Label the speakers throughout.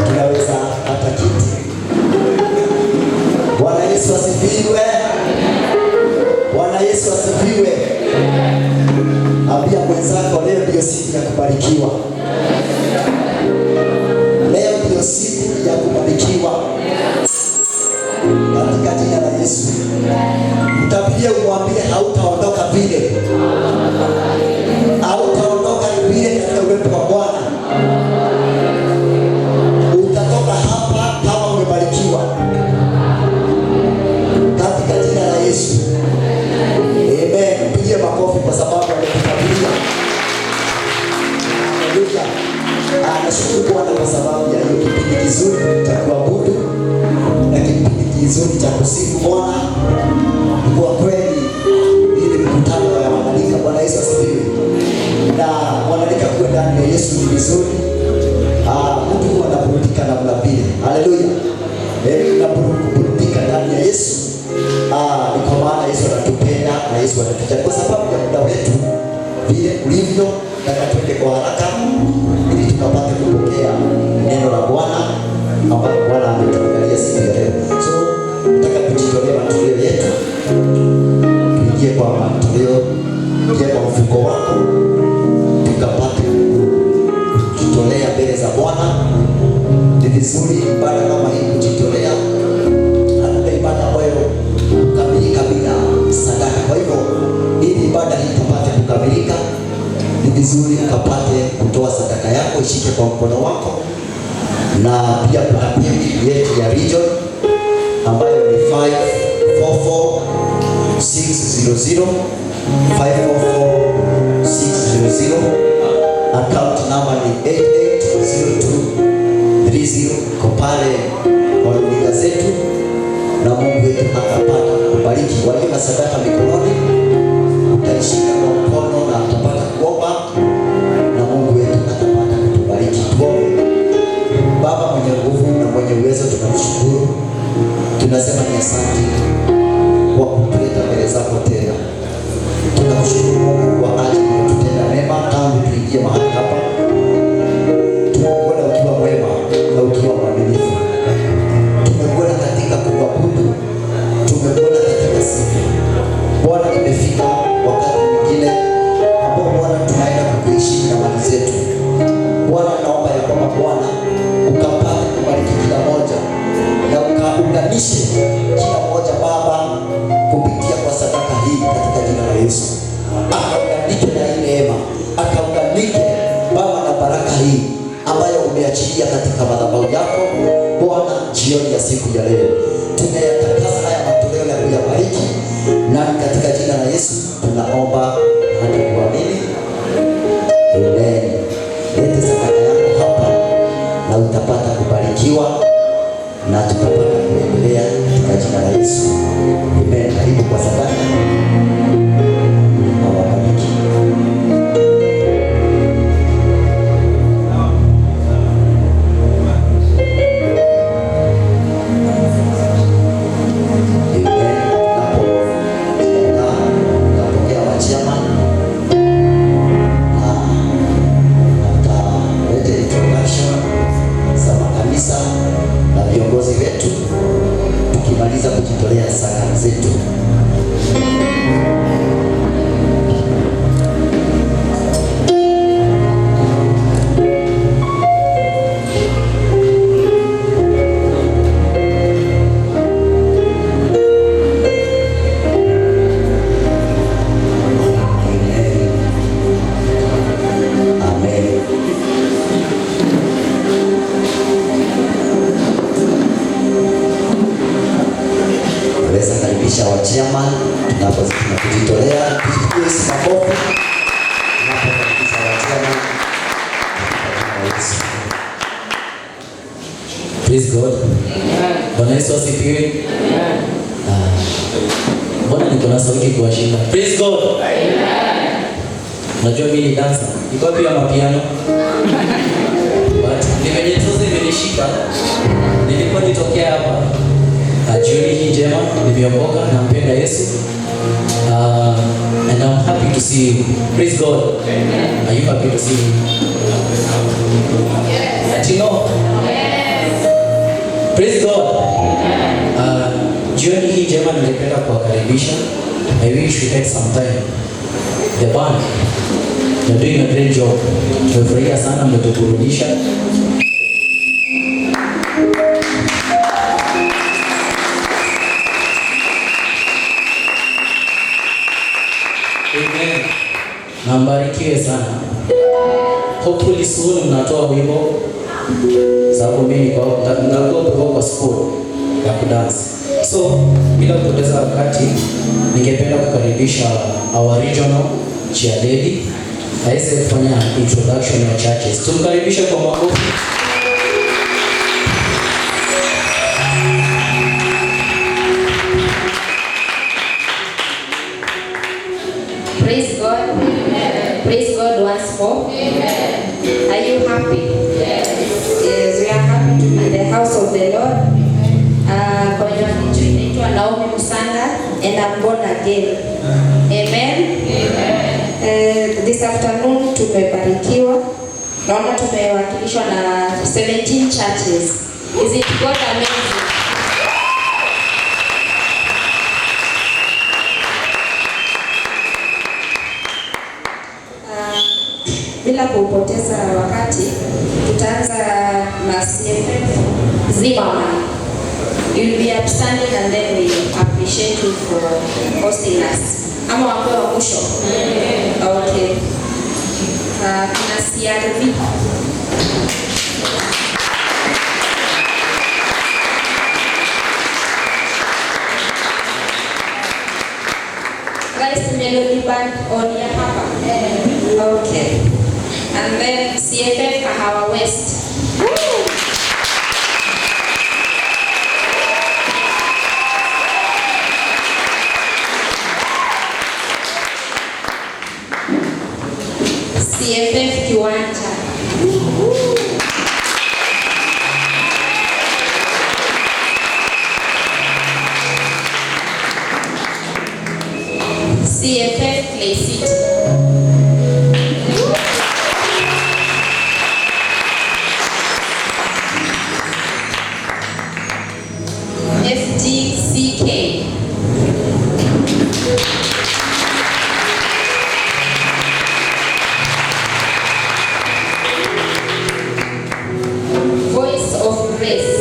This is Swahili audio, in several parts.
Speaker 1: Tunaweza hata kiti. Bwana Yesu asifiwe. Bwana Yesu asifiwe. Ambia mwenzako leo ndio siku ya kubarikiwa. Leo ndio siku ya kubarikiwa. Katika jina la Yesu. Mtabirie umwambie hautaondoka vile. Hautaondoka vile katika uwepo wa Bwana. Utatoka hapa kama umebarikiwa. Katika jina la Yesu. Amen. Pigie makofi kwa sababu amekutabiria. Haleluya. Nashukuru Bwana kwa sababu ya hiyo kipindi kizuri cha kuabudu na kipindi kizuri cha kusifu Bwana. Kwa kweli ile mkutano ya wanalika, Bwana Yesu asifiwe. Na wanalika kuwa ndani ya Yesu ni vizuri. Mtu huwa anaburudika namna vile. Haleluya. Unaburudika ndani ya Yesu. Ni kwa maana Yesu anatupenda na Yesu anatujali. Kwa sababu ya muda wetu vile ulivyo, nataka tuende kwa haraka ili tukapate kupokea neno la Bwana ambalo Bwana ametuandalia siku ya leo. So nataka kujitolea matoleo yetu. Tuingie kwa matoleo, tuingie kwa mfuko wako, tukapate kujitolea mbele za Bwana. Ni vizuri ibada kama hii kujitolea. Hakuna ibada ambayo kukamilika bila sadaka. Kwa hivyo ili ibada hii tupate kukamilika, ni vizuri ukapate kutoa sadaka yako, ishike kwa mkono wako. Na pia kuna paybill yetu ya region ambayo ni 544600 544600. Account number ni 880230. Kwa pale kwa runinga zetu, na Mungu wetu atapata kubariki. Walio na sadaka mikononi utaishika kwa mkono na utapata kuomba na Mungu wetu atapata kutubariki. Tuombe. Baba mwenye nguvu na mwenye uwezo, tunakushukuru. Tunasema ni asante kwa kutuleta mbele zako tena. Tunakushukuru Mungu kwa ajili ya kututenda mema tangu tuingie mahali hapa. Tumekuona ukiwa mwema na ukiwa mwaminifu. Tumekuona katika kuabudu. Tumekuona katika sifa. Bwana, imefika wakati mwingine ambao Bwana tunaenda kuishi na mali zetu. Bwana, naomba ya kwamba Bwana ukapate kubariki kila moja na ukaunganishe kila moja Baba kupitia kwa sadaka hii katika jina la Yesu. Akaunganike na hii neema, akaunganike Baba na baraka hii ambayo umeachilia katika madhabahu yako Bwana jioni ya siku ya leo. Tunayatakasa haya matoleo ya kuyabariki, na katika jina la Yesu tunaomba na kuamini. Amen. Lete sadaka yako hapa na utapata kubarikiwa na tutapata kuendelea katika jina la Yesu. Amen. Karibu kwa sadaka. Tukimaliza kujitolea sadaka zetu. Wachama tunapojitolea tusikie makofi tunapokaribisha wachama. Praise God. Bwana Yesu asifiwe. Mbona niko na sauti kuwashinda? Praise God. Najua mimi ni dancer. Niko pia mapiano. But nimenyetoza imenishika. Nilikuwa nitokea hapa. Jioni hii njema, nimeokoka na mpenda Yesu. And I'm happy to see you. Praise God. Amen. Are you happy to see me? Yes.
Speaker 2: Tino? Praise God. Jioni hii jema ningependa kuwakaribisha. I wish we take some time. The band, you're doing a great job. Tumefurahia sana, mmetuburudisha. Amen. Na mbarikiwe sana. Hopefully soon mnatoa wimbo. Sababu mimi kwa school ya kudansi. So, bila kupoteza wakati, ningependa kukaribisha our regional chairlady aweze kufanya introduction ya churches. Tumkaribishe kwa makofi.
Speaker 3: Praise God. Amen. Praise God once more. Amen. Are you happy? Yes. Yes, we are happy to be in the house of the Lord. Kwa hiyo naitwa Naomi Musanga and I'm born again. Amen. Amen. This afternoon tumebarikiwa. Naona tumewakilishwa na 17 churches. Is it God amazing? Bila kupoteza wakati, tutaanza na CFF Zimmerman. You'll be upstanding and then we appreciate you for hosting us. Ama wapewa wa mwisho? Okay. Kuna CRV. Christ Melody Band on ya hapa. Okay. And then CFF Kahawa West. CFF Kiwanja. CFF Clay City. FGCK. Voice of Grace.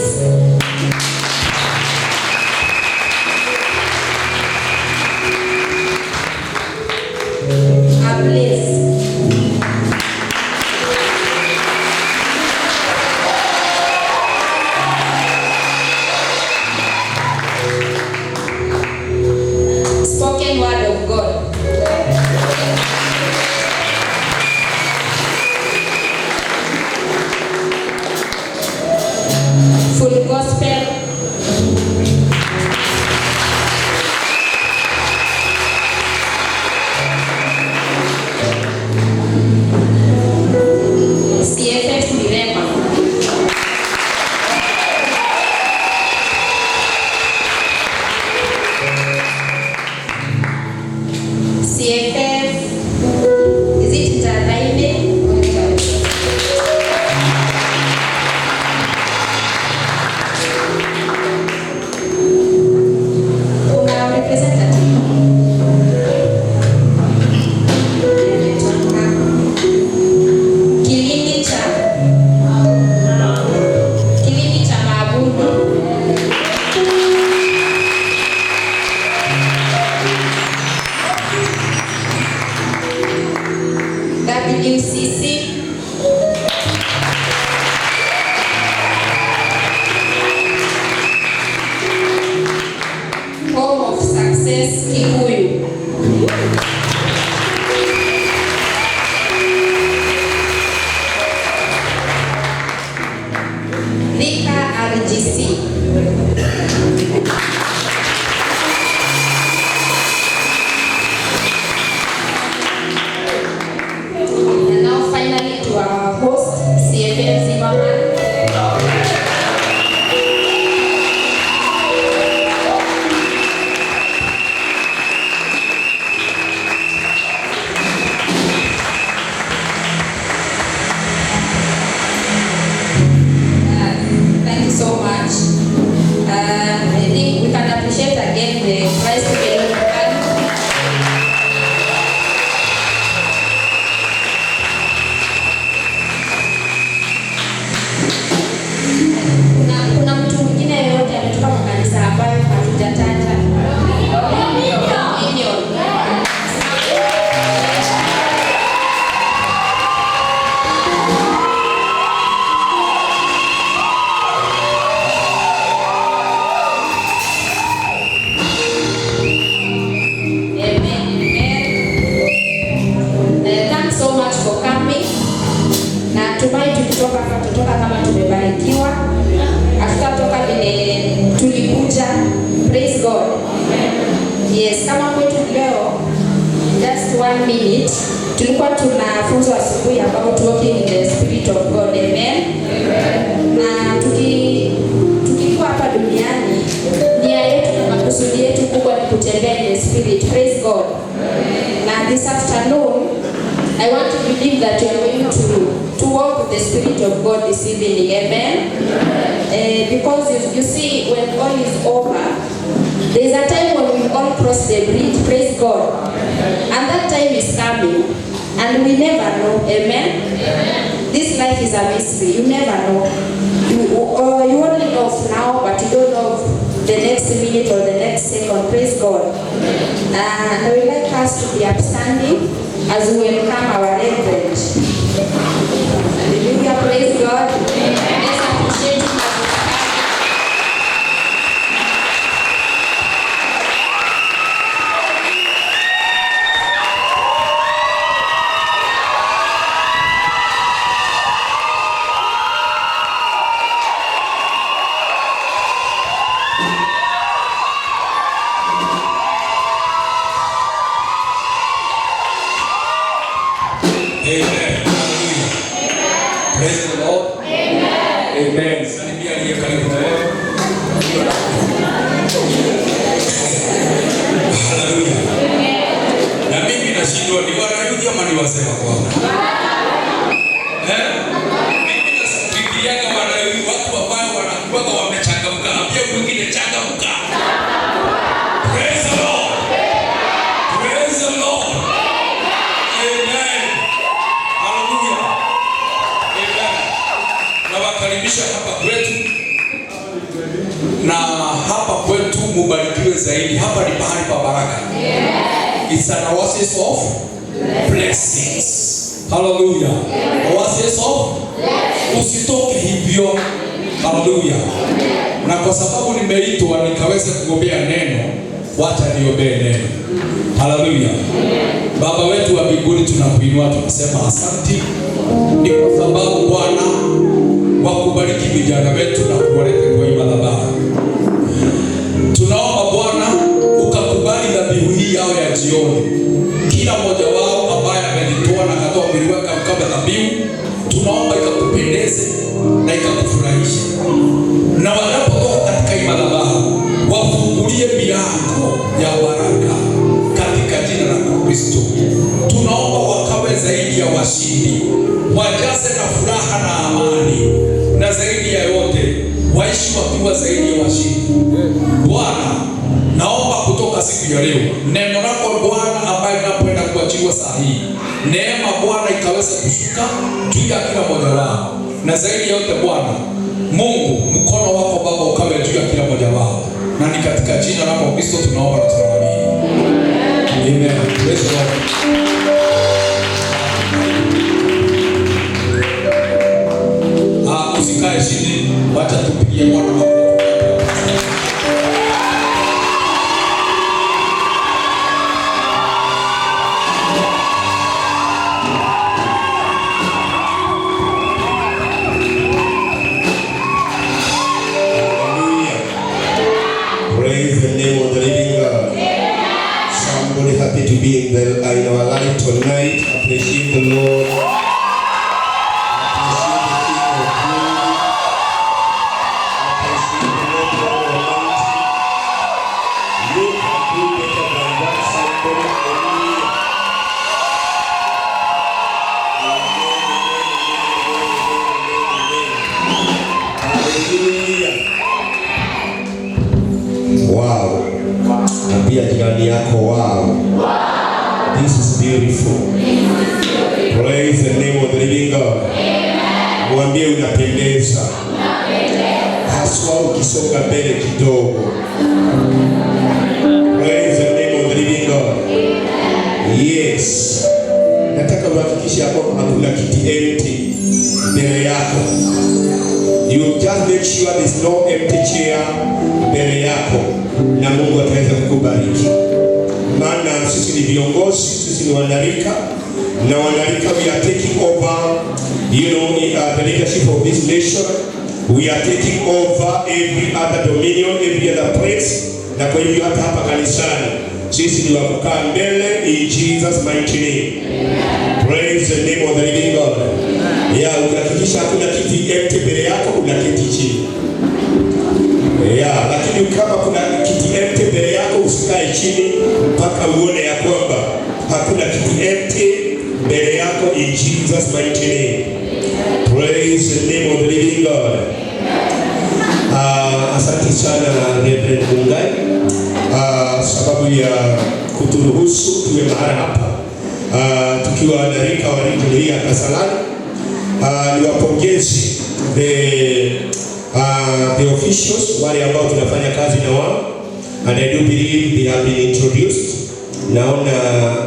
Speaker 3: natumai tukitoka hapa tutoka kama tumebarikiwa. Hatutatoka vile tulikuja. Praise God. Yes, kama kwetu leo just 1 minute tulikuwa tunafunzwa asubuhi about walking in the spirit of God. Amen. Na tukikuwa hapa duniani, nia yetu na makusudi yetu kubwa ni kutembea in the spirit. Praise God. Na this afternoon I want to believe that you are going to walk with the spirit of God this evening. Amen. Because you see, when all is over, there is a time when we all cross the bridge. Praise God. And that time is coming. And we never know. Amen. This life is a mystery. You never know. You only know of now, but you don't know of the next minute or the next second. Praise God. And I would like us to be upstanding as we welcome our reverend. Hallelujah. Praise God. Let's appreciate him.
Speaker 4: Amen. Hallelujah. Praise the Lord. Amen. Salimia aliye karibu na wewe. Hallelujah. Na mimi nashindwa ni wanayudia ama ni wasema kwamba. Mimi nafikiria kama wanayudia watu ambao wanakuwa wamechangamka, pia mwingine changamka. Praise the Lord. Praise the Lord. Nawakaribisha hapa kwetu, na hapa kwetu mubarikiwe zaidi. Hapa ni pahali pa baraka. It's an oasis of blessings. Hallelujah. Oasis of usitoke hivyo. Hallelujah. Na kwa sababu nimeitwa nikaweza kugombea neno, wacha niombee neno. Hallelujah. Baba wetu wa mbinguni, tunakuinua tukasema asante, ni kwa sababu Bwana wakubariki vijana wetu na kuwaleta kwa madhabahu. Tunaomba Bwana ukakubali dhabihu hii yao ya jioni. Kila mmoja wao ambaye amejitoa na katoa mwili wake kama dhabihu, tunaomba ikakupendeze na ikakufurahisha. Na wanapotoka katika hii madhabahu, wafungulie milango ya baraka katika jina la Kristo. Tunaomba wakawe zaidi ya washindi, wajaze na furaha na amani, na zaidi ya yote waishi wakiwa zaidi ya washindi. Bwana, naomba kutoka siku ya leo neno lako Bwana ambaye tunapoenda kuachiliwa saa hii, neema Bwana ikaweza kushuka juu ya kila mmoja wao, na zaidi ya yote Bwana Mungu, mkono wako Baba ukawe juu ya kila mmoja wao, na ni katika jina lako Kristo tunaomba na tunaamini. Amen. Praise the Lord. Usikae chini, wacha tupigie Bwana makofi.
Speaker 5: Praise the name of the living God. Somebody happy to be in our life tonight. Appreciate the Lord. Wow. Ambia jirani yako wow. This is beautiful. Praise the name of the living God. Mwambie unapendeza. Haswa ukisonga mbele kidogo. Praise the name of the living God. Yes. Nataka uhakikishe hapo hakuna kiti empty mbele yako. You just make sure there's no empty chair mbele yako, na Mungu ataweza kukubariki. Maana sisi ni viongozi, sisi ni wanarika, na wanalika, we are taking over, the leadership of this nation. We are taking over every other dominion, every other place. Na kwa hivyo hapa kanisani sisi ni wa kukaa mbele in Jesus mighty name. Praise the name of the living God. Ukihakikisha hakuna kiti empty mbele yako, kuna kiti chini. Lakini kama kuna kiti empty mbele yako, usikae chini mpaka uone ya kwamba hakuna kiti empty mbele yako in Jesus mighty name. Praise the name of the living God. Asante sana Reverend Mungai sababu ya kuturuhusu tuwe mahali hapa tukiwa na rika wa region ya Kasarani. Niwapongezi the officials wale ambao tunafanya kazi na wao, and I do believe they have been introduced. Naona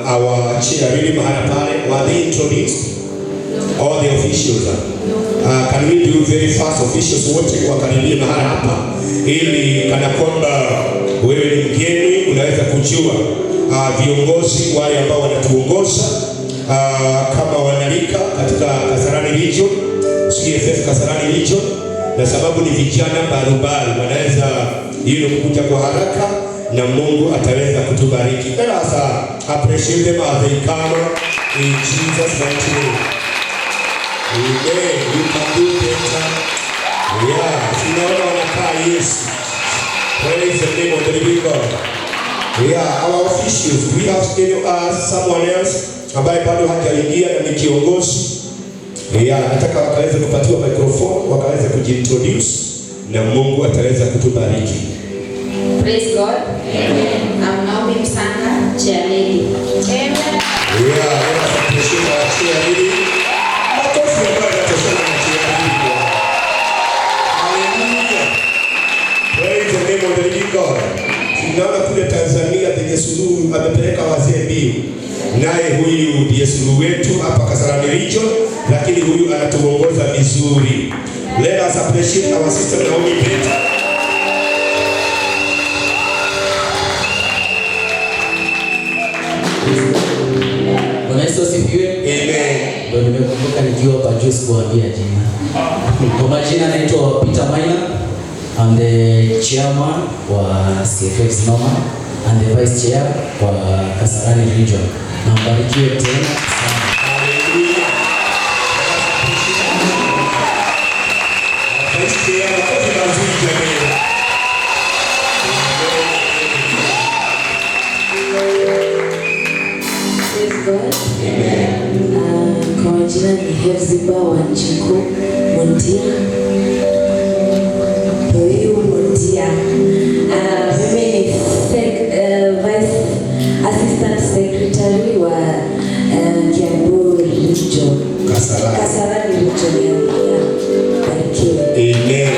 Speaker 5: our chair really mahali pale, were they introduced? All the officials can we do very fast officials wote wakaribie mahali hapa, ili kana kwamba wewe ni mgeni unaweza kujua viongozi wale ambao wanatuongoza kama wanalika katika Kasarani region, CFF Kasarani region, na sababu ni vijana barubaru wanaweza kukuja kwa haraka na Mungu ataweza kutubariki. Sasa appreciate them as they come in Jesus mighty name. Amen. You can do better. Tunaona wanakaa Yesu. Praise the name of the living God. Our officials, we have someone else ambaye bado hajaingia na ni kiongozi. Nataka wakaweze kupatiwa microphone, wakaweze kujiintroduce na Mungu ataweza kutubariki.
Speaker 3: Praise God. Amen. I'm Naomi Msanga, chair lady. Amen.
Speaker 5: Let's appreciate our chair lady. Makofi ambayo yanatosha na chair lady. Hallelujah. Praise the name of the living God. Tunaona kule Tanzania Bibi Suluhu amepeleka wazee mbio. Naye huyu ndiye Suluhu wetu hapa Kasarani region, lakini huyu anatuongoza vizuri. Let us appreciate our sister Naomi better. Amen.
Speaker 2: Ndio nimekumbuka nikiwa hapa juu sikuambia jina. Kwa majina naitwa Peter Maina. I'm the chairman wa CFF Noma and the vice chair wa Kasarani region. Nambarikiwe tena sana.
Speaker 5: Hallelujah. Vice chair wa Kasarani region.
Speaker 3: Praise God.
Speaker 5: Amen.
Speaker 3: Kwa majina ni Hepzibah Wanjiku Montia. Huyu Montia. Mimi ni vice assistant secretary wa Kiambu region. Kasarani region ya Barikiwe.
Speaker 5: Amen.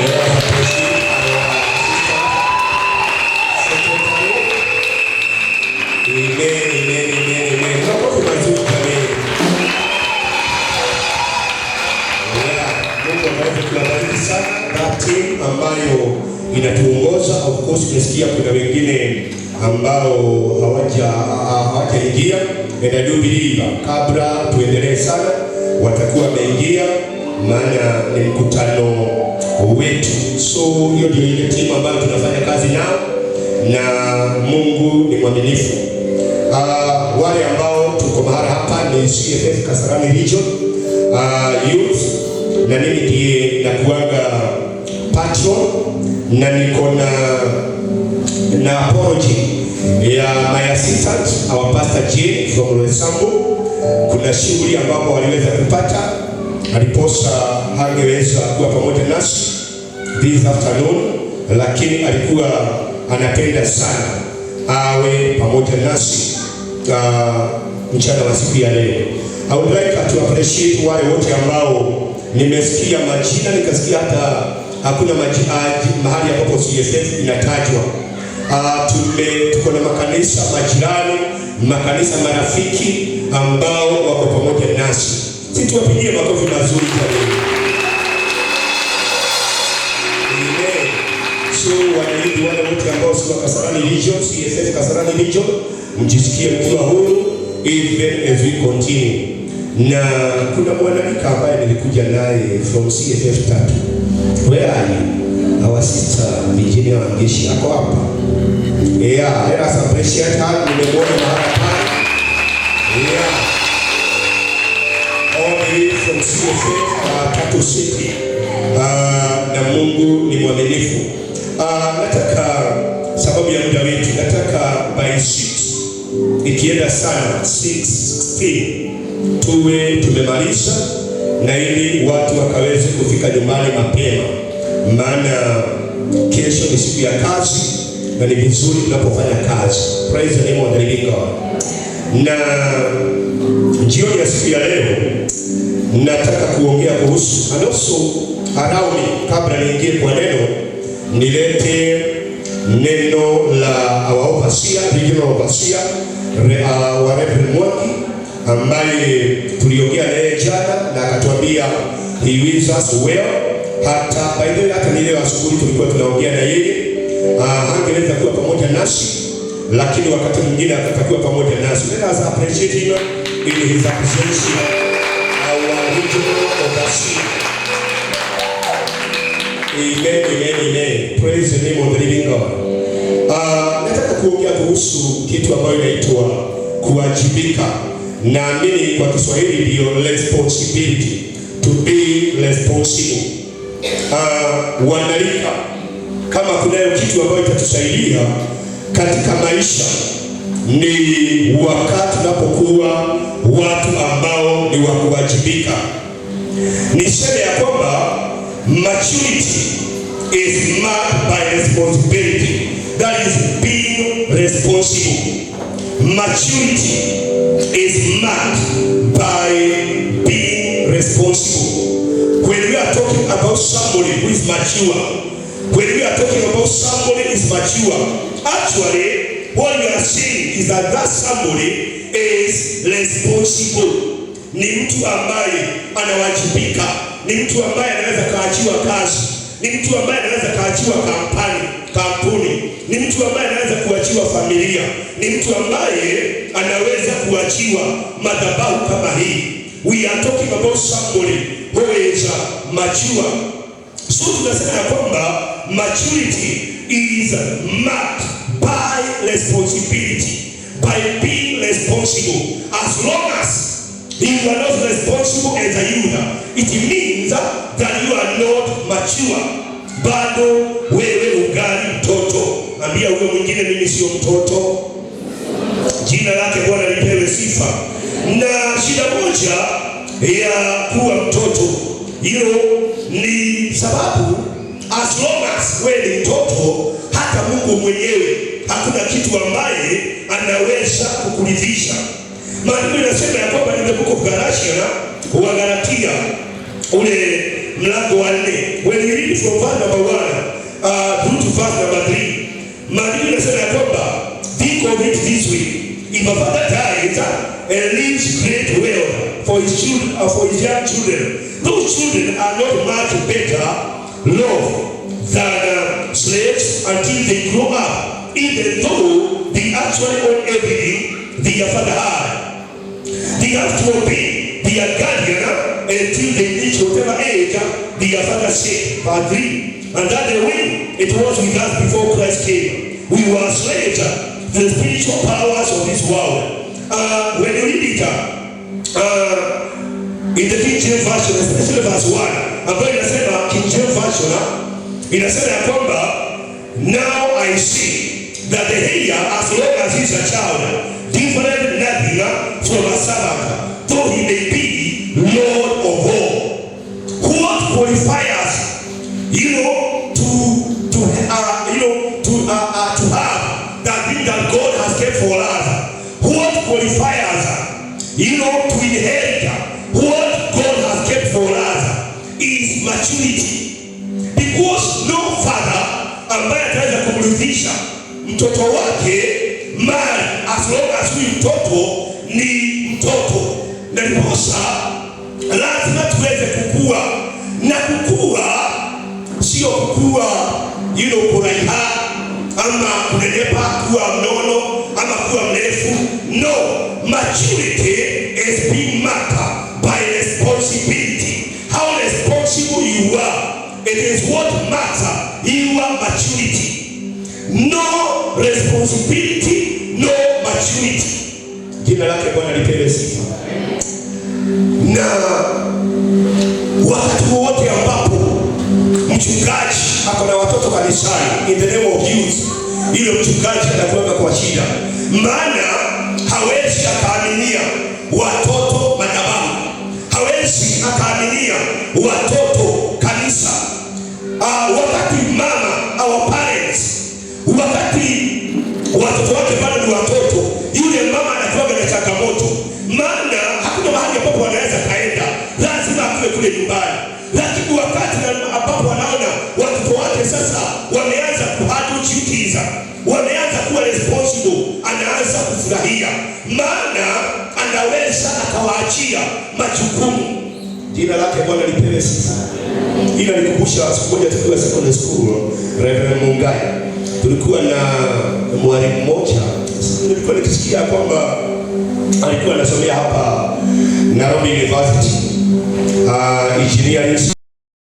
Speaker 5: Ambayo inatuongoza. Of course tunasikia kuna wengine ambao hawajaingia, and I do believe kabla tuendelee sana watakuwa wameingia, maana ni mkutano wetu. So hiyo ndio ile timu ambayo tunafanya kazi nao, na Mungu ni mwaminifu. Wale ambao tuko mahali hapa ni CFF Kasarani region youth, na mimi ndiye nakuanga patron, na niko na apology ya my assistant, our pastor Jane from Roysambu. Kuna shughuli ambapo waliweza kupata, aliposa hangeweza kuwa pamoja nasi this afternoon, lakini alikuwa anapenda sana awe pamoja nasi mchana wa siku ya leo. I would like to appreciate wale wote ambao nimesikia majina, nikasikia hata hakuna mahali ambapo CFF inatajwa. Tuko na makanisa majirani, makanisa marafiki ambao wako pamoja nasi. Sisi tuwapigie makofi mazuri kwa leo. Amen. So wananchi wale wote ambao sio Kasarani region, CFF Kasarani region, mjisikie mkiwa huru even as we continue. na kuna mwanamke ambaye nilikuja naye from CFF 3. Where are you? Our sister Virginia Wangeshi ako hapa. Yeah, let us appreciate her. Nimemwona mahali pale. Yeah. All the way from CFF Tatu City. Na Mungu ni mwaminifu. Nataka sababu ya muda wetu, nataka by 6 ikienda sana 6:16 tuwe tumemaliza, na ili watu wakaweze kufika nyumbani mapema, maana kesho ni siku ya kazi na ni vizuri tunapofanya kazi. Praise the name of the living God. Na jioni ya siku ya leo nataka kuongea kuhusu anoso arauni. Kabla niingie kwa neno, nilete neno la our overseer, regional overseer wa Reverend Mwangi, ambaye tuliongea naye jana na akatuambia he wills us well. Hata by the way, hata leo asubuhi tulikuwa tunaongea na yeye, hangeweza kuwa pamoja nasi, lakini wakati mwingine atakuwa pamoja nasi. Let us appreciate him in his absence, our regional overseer. Amen, amen, amen. Praise the name of the living God. Nataka kuongea kuhusu kitu ambayo inaitwa kuwajibika. Naamini kwa Kiswahili ndio responsibility, to be responsible. Wanalika, kama kunayo kitu ambayo itatusaidia katika maisha, ni wakati tunapokuwa watu ambao ni wa kuwajibika. Niseme ya kwamba maturity is marked by responsibility. That is being responsible. Maturity is marked by being responsible. When we are talking about somebody who is mature, when we are talking about somebody who is mature, actually what we are saying is that somebody is responsible. Ni mtu ambaye anawajibika, ni mtu ambaye anaweza kaachiwa kazi, ni mtu ambaye anaweza kaachiwa kampuni, ni mtu ambaye anaweza kuachiwa familia, ni mtu ambaye anaweza kuachiwa madhabahu kama hii. We are talking about somebody who is mature. So tunasema kwamba maturity is marked by responsibility, by being responsible. As long as you are not responsible as a youth, it means that you are not mature. Bado wewe ungali mtoto. Ambia huyo mwingine, mimi sio mtoto. Jina lake Bwana lipewe sifa. Na shida moja ya kuwa mtoto, hilo ni sababu as long as wewe ni mtoto, hata Mungu mwenyewe hakuna kitu ambaye anaweza kukuridhisha. Maandiko yanasema ya kwamba ni the book of Galatia ule mlango wa 4. When you read from verse number 1 through to verse number 3, maandiko yanasema ya kwamba think of it this way: if a father dies and leaves great wealth for his children, for his young children, those children are not much better loved than slaves until they grow up, even though they actually own everything their father had. They have to obey their guardian until they reach whatever age their father said. Verse 3. And that the way it was with us before Christ came. We were slaves to the spiritual powers of this world. When you read it in the King James Version, especially verse 1, ambayo inasema King James Version, inasema ya kwamba now I see that the heir, as long as he is a child, different nothing from a servant, though he may be Lord of all. What qualifies, to have that thing that God has kept for us? What qualifies, to inherit what God has kept for us is maturity. Because no father ambaye ataweza kumridhisha mtoto wake mali as long as huyu mtoto ni mtoto. Na ndiposa lazima tuweze kukua, na kukua sio kukua kuraiha ama kunenepa, kuwa mnono ama kuwa mrefu. No, maturity is being marked by responsibility. How responsible you are, it is what matters. Your maturity. No responsibility, no maturity. Jina lake Bwana lipewe sifa. Na wakati wote ambapo mchungaji ako na watoto kanisani, in the name of youth, ile mchungaji atakuwa kwa shida, maana hawezi akaaminia watoto madhabahu, hawezi akaaminia watoto kanisa. Wakati mama, our parents, wakati watoto wake bado ni watoto, yule mama anakuwa na changamoto, maana hakuna mahali ambapo anaweza kaenda, lazima akue kule nyumbani. Lakini wakati ambapo wanaona watoto wake sasa wameanza kuhandle duties, wameanza kuwa responsible, anaanza kufurahia, maana anaweza akawaachia majukumu. Jina lake Bwana lipewe sifa. Ila nikumbusha siku moja tukiwa secondary school, Reverend Mungai, tulikuwa na mwalimu mmoja, nilikuwa nikisikia kwamba alikuwa anasomea hapa Nairobi University, engineering